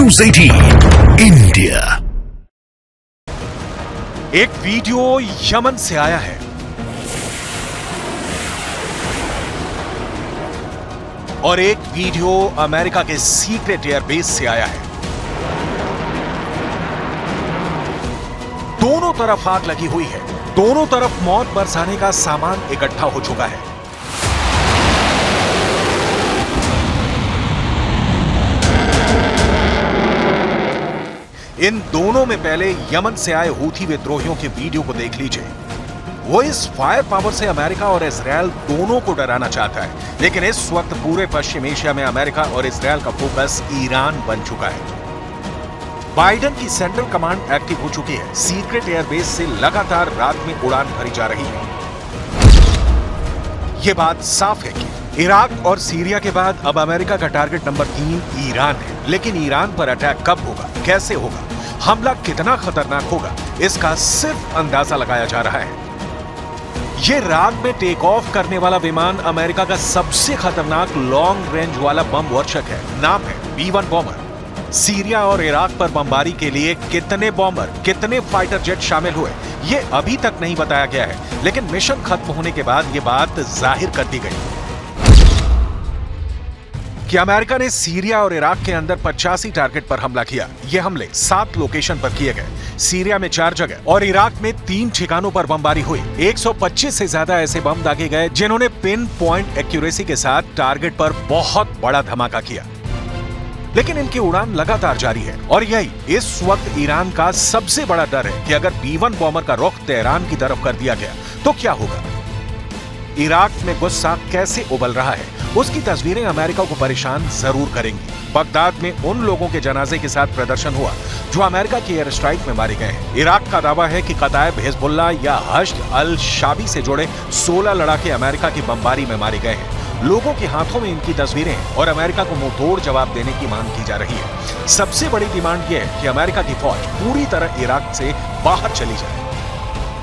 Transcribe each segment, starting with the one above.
News 18 India. एक video Yemen से आया है और एक वीडियो अमेरिका के सीक्रेट एयरबेस से आया है। दोनों तरफ आग लगी हुई है, दोनों तरफ मौत बरसाने का सामान इकट्ठा हो चुका है। इन दोनों में पहले यमन से आए हूथी विद्रोहियों के वीडियो को देख लीजिए। वो इस फायर पावर से अमेरिका और इजरायल दोनों को डराना चाहता है, लेकिन इस वक्त पूरे पश्चिम एशिया में अमेरिका और इजरायल का फोकस ईरान बन चुका है। बाइडेन की सेंट्रल कमांड एक्टिव हो चुकी है। सीक्रेट एयरबेस से लगातार रात में उड़ान भरी जा रही है। यह बात साफ है कि इराक और सीरिया के बाद अब अमेरिका का टारगेट नंबर 3 ईरान है। लेकिन ईरान पर अटैक कब होगा, कैसे होगा, हमला कितना खतरनाक होगा, इसका सिर्फ अंदाजा लगाया जा रहा है। यह रात में टेक ऑफ करने वाला विमान अमेरिका का सबसे खतरनाक लॉन्ग रेंज वाला बम वर्षक है। नाम है B-1 बॉम्बर। सीरिया और इराक पर बमबारी के लिए कितने बॉम्बर, कितने फाइटर जेट शामिल हुए, यह अभी तक नहीं बताया गया है, लेकिन मिशन खत्म होने के बाद यह बात जाहिर कर दी गई कि अमेरिका ने सीरिया और इराक के अंदर 85 टारगेट पर हमला किया। ये हमले 7 लोकेशन पर किए गए। सीरिया में 4 जगह और इराक में 3 ठिकानों पर बमबारी हुई। 125 से ज्यादा ऐसे बम दागे गए जिन्होंने पिन पॉइंट एक्यूरेसी के साथ टारगेट पर बहुत बड़ा धमाका किया। लेकिन इनकी उड़ान लगातार जारी है और यही इस वक्त ईरान का सबसे बड़ा डर है कि अगर B-1 बॉम्बर का रुख तेहरान की तरफ कर दिया गया तो क्या होगा। इराक में गुस्सा कैसे उबल रहा है, उसकी तस्वीरें अमेरिका को परेशान जरूर करेंगी। बगदाद में उन लोगों के जनाजे के साथ प्रदर्शन हुआ जो अमेरिका की एयर स्ट्राइक में मारे गए हैं। इराक का दावा है कि कताइब हिजबुल्लाह या हश्द अल शाबी से जुड़े 16 लड़ाके अमेरिका की बमबारी में मारे गए हैं। लोगों के हाथों में इनकी तस्वीरें हैं और अमेरिका को मुंहतोड़ जवाब देने की मांग की जा रही है। सबसे बड़ी डिमांड यह है कि अमेरिका की फौज पूरी तरह इराक से बाहर चली जाए।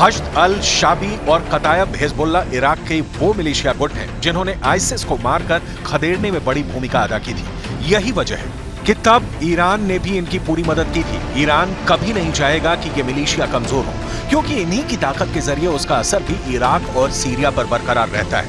हश्द अल शाबी और कताइब हिजबुल्लाह इराक के वो मिलिशिया गुट हैं जिन्होंने आईसिस को मारकर खदेड़ने में बड़ी भूमिका अदा की थी। यही वजह है कि तब ईरान ने भी इनकी पूरी मदद की थी। ईरान कभी नहीं चाहेगा कि ये मिलिशिया कमजोर हो, क्योंकि इन्हीं की ताकत के जरिए उसका असर भी इराक और सीरिया पर बरकरार रहता है।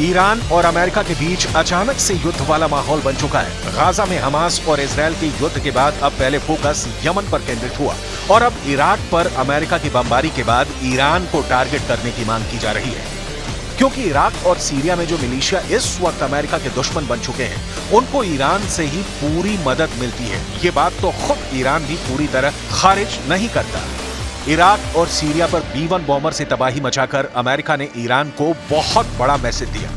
ईरान और अमेरिका के बीच अचानक से युद्ध वाला माहौल बन चुका है। गाजा में हमास और इजरायल के युद्ध के बाद अब पहले फोकस यमन पर केंद्रित हुआ और अब इराक पर अमेरिका की बमबारी के बाद ईरान को टारगेट करने की मांग की जा रही है, क्योंकि इराक और सीरिया में जो मिलिशिया इस वक्त अमेरिका के दुश्मन बन चुके हैं, उनको ईरान से ही पूरी मदद मिलती है। ये बात तो खुद ईरान भी पूरी तरह खारिज नहीं करता। इराक और सीरिया पर B-1 बॉम्बर से तबाही मचाकर अमेरिका ने ईरान को बहुत बड़ा मैसेज दिया।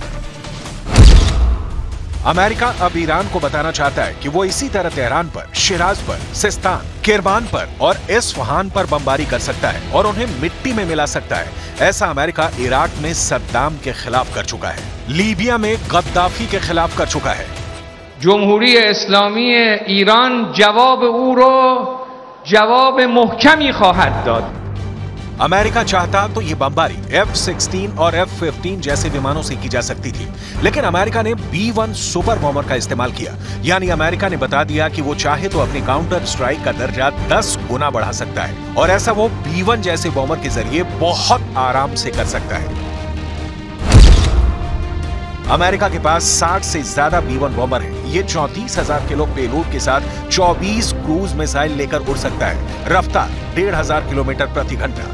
अमेरिका अब ईरान को बताना चाहता है कि वो इसी तरह तेहरान पर, शिराज पर, सिस्तान, किरमान पर और इस्फहान पर बमबारी कर सकता है और उन्हें मिट्टी में मिला सकता है। ऐसा अमेरिका इराक में सद्दाम के खिलाफ कर चुका है, लीबिया में गद्दाफी के खिलाफ कर चुका है। जमहूरी इस्लामी ईरान जवाब ओ रो जवाब मुहकमी ख्वाहद दाद। अमेरिका चाहता तो ये बमबारी F-16 और F-15 जैसे विमानों से की जा सकती थी, लेकिन अमेरिका ने B-1 सुपर बॉम्बर का इस्तेमाल किया। यानी अमेरिका ने बता दिया कि वो चाहे तो अपनी काउंटर स्ट्राइक का दर्जा 10 गुना बढ़ा सकता है और ऐसा वो B-1 जैसे बॉम्बर के जरिए बहुत आराम से कर सकता है। अमेरिका के पास 60 से ज्यादा B-1 बॉम्बर है। ये 34,000 किलो पेलोड के साथ 24 क्रूज मिसाइल लेकर उड़ सकता है। रफ्तार 1,500 किलोमीटर प्रति घंटा।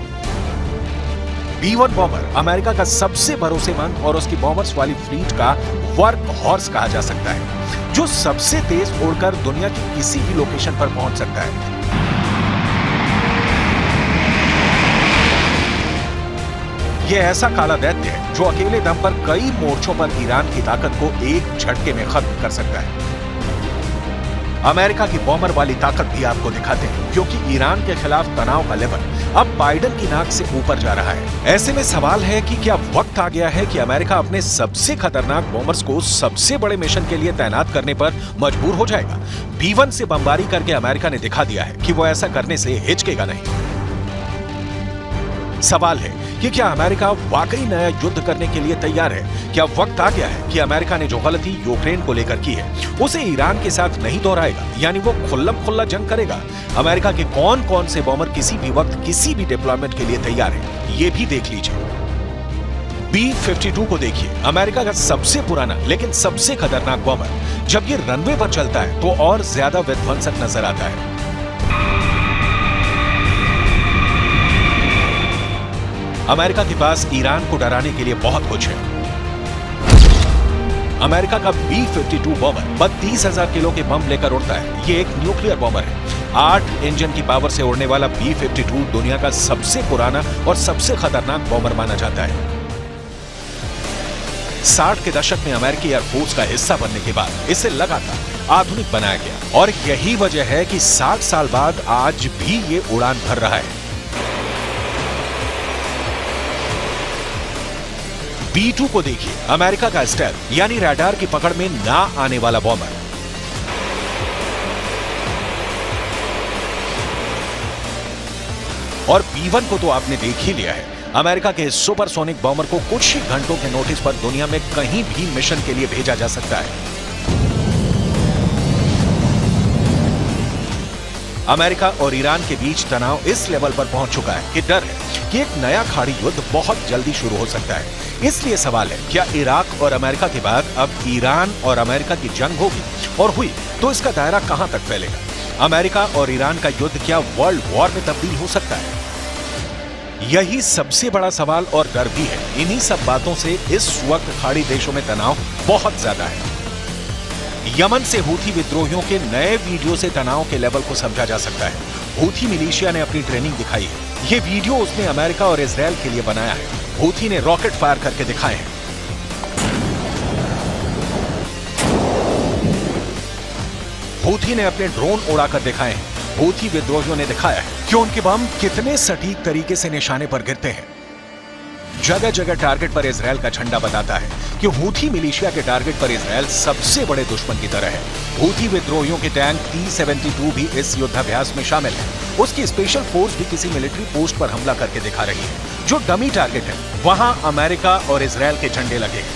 B-1 बॉम्बर अमेरिका का सबसे भरोसेमंद और उसकी बॉम्बर्स वाली फ्लीट का वर्क हॉर्स कहा जा सकता है, जो सबसे तेज उड़कर दुनिया की किसी भी लोकेशन पर पहुंच सकता है। यह ऐसा काला दैत्य है जो अकेले दम पर कई मोर्चों पर ईरान की ताकत को एक झटके में खत्म कर सकता है। अमेरिका की बॉम्बर वाली ताकत भी आपको दिखाते हैं, क्योंकि ईरान के खिलाफ तनाव का लेवल अब बाइडेन की नाक से ऊपर जा रहा है। ऐसे में सवाल है कि क्या वक्त आ गया है कि अमेरिका अपने सबसे खतरनाक बॉम्बर्स को सबसे बड़े मिशन के लिए तैनात करने पर मजबूर हो जाएगा। B-1 से बमबारी करके अमेरिका ने दिखा दिया है कि वो ऐसा करने से हिचकेगा नहीं। सवाल है कि क्या अमेरिका वाकई नया युद्ध करने के लिए तैयार है? क्या वक्त आ गया है कि अमेरिका ने जो गलती यूक्रेन को लेकर की है उसे ईरान के साथ नहीं दोहराएगा, यानी वो खुल्लम खुल्ला जंग करेगा? अमेरिका के कौन कौन से बॉम्बर किसी भी वक्त किसी भी डिप्लॉयमेंट के लिए तैयार है, ये भी देख लीजिए। B-52 को देखिए, अमेरिका का सबसे पुराना लेकिन सबसे खतरनाक बॉम्बर। जब ये रनवे पर चलता है तो और ज्यादा विध्वंसक नजर आता है। अमेरिका के पास ईरान को डराने के लिए बहुत कुछ है। अमेरिका का B-52 बॉम्बर 32,000 किलो के बम लेकर उड़ता है। ये एक न्यूक्लियर बॉम्बर है। 8 इंजन की पावर से उड़ने वाला B-52 दुनिया का सबसे पुराना और सबसे खतरनाक बॉम्बर माना जाता है। 60 के दशक में अमेरिकी एयरफोर्स का हिस्सा बनने के बाद इसे लगातार आधुनिक बनाया गया और यही वजह है कि 60 साल बाद आज भी ये उड़ान भर रहा है। B-2 को देखिए, अमेरिका का स्टेल्थ यानी रडार की पकड़ में ना आने वाला बॉम्बर। और B-1 को तो आपने देख ही लिया है। अमेरिका के सुपरसोनिक बॉम्बर को कुछ ही घंटों के नोटिस पर दुनिया में कहीं भी मिशन के लिए भेजा जा सकता है। अमेरिका और ईरान के बीच तनाव इस लेवल पर पहुंच चुका है कि डर है कि एक नया खाड़ी युद्ध बहुत जल्दी शुरू हो सकता है। इसलिए सवाल है, क्या इराक और अमेरिका के बाद अब ईरान और अमेरिका की जंग होगी, और हुई तो इसका दायरा कहां तक फैलेगा? अमेरिका और ईरान का युद्ध क्या वर्ल्ड वॉर में तब्दील हो सकता है? यही सबसे बड़ा सवाल और डर भी है। इन्हीं सब बातों से इस वक्त खाड़ी देशों में तनाव बहुत ज्यादा है। यमन से हूथी विद्रोहियों के नए वीडियो से तनाव के लेवल को समझा जा सकता है। हूथी मिलिशिया ने अपनी ट्रेनिंग दिखाई है। ये वीडियो उसने अमेरिका और इजराइल के लिए बनाया है। हूथी ने रॉकेट फायर करके दिखाए हैं। हूथी ने अपने ड्रोन उड़ाकर दिखाए हैं। हूथी विद्रोहियों ने दिखाया है कि उनके बम कितने सटीक तरीके से निशाने पर गिरते हैं। जगह जगह टारगेट पर इजराइल का झंडा बताता है कि हूथी मिलिशिया के टारगेट पर इजराइल सबसे बड़े दुश्मन की तरह है। हूथी विद्रोहियों के टैंक T-72 भी इस युद्धाभ्यास में शामिल है। उसकी स्पेशल फोर्स भी किसी मिलिट्री पोस्ट पर हमला करके दिखा रही है। जो डमी टारगेट है वहां अमेरिका और इजराइल के झंडे लगे हैं।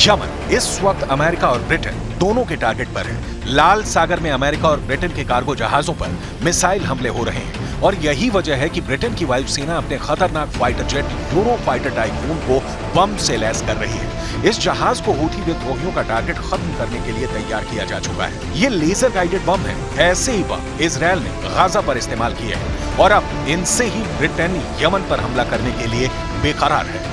यमन इस वक्त अमेरिका और ब्रिटेन दोनों के टारगेट पर है। लाल सागर में अमेरिका और ब्रिटेन के कार्गो जहाजों पर मिसाइल हमले हो रहे हैं और यही वजह है कि ब्रिटेन की वायुसेना अपने खतरनाक fighter jet euro fighter typhoon को बम से लैस कर रही है। इस जहाज को हूथी विद्रोहियों का टारगेट खत्म करने के लिए तैयार किया जा चुका है। ये लेजर गाइडेड बम है। ऐसे ही बम इजराइल ने गाजा पर इस्तेमाल किए हैं और अब इनसे ही ब्रिटेन यमन पर हमला करने के लिए बेकरार है।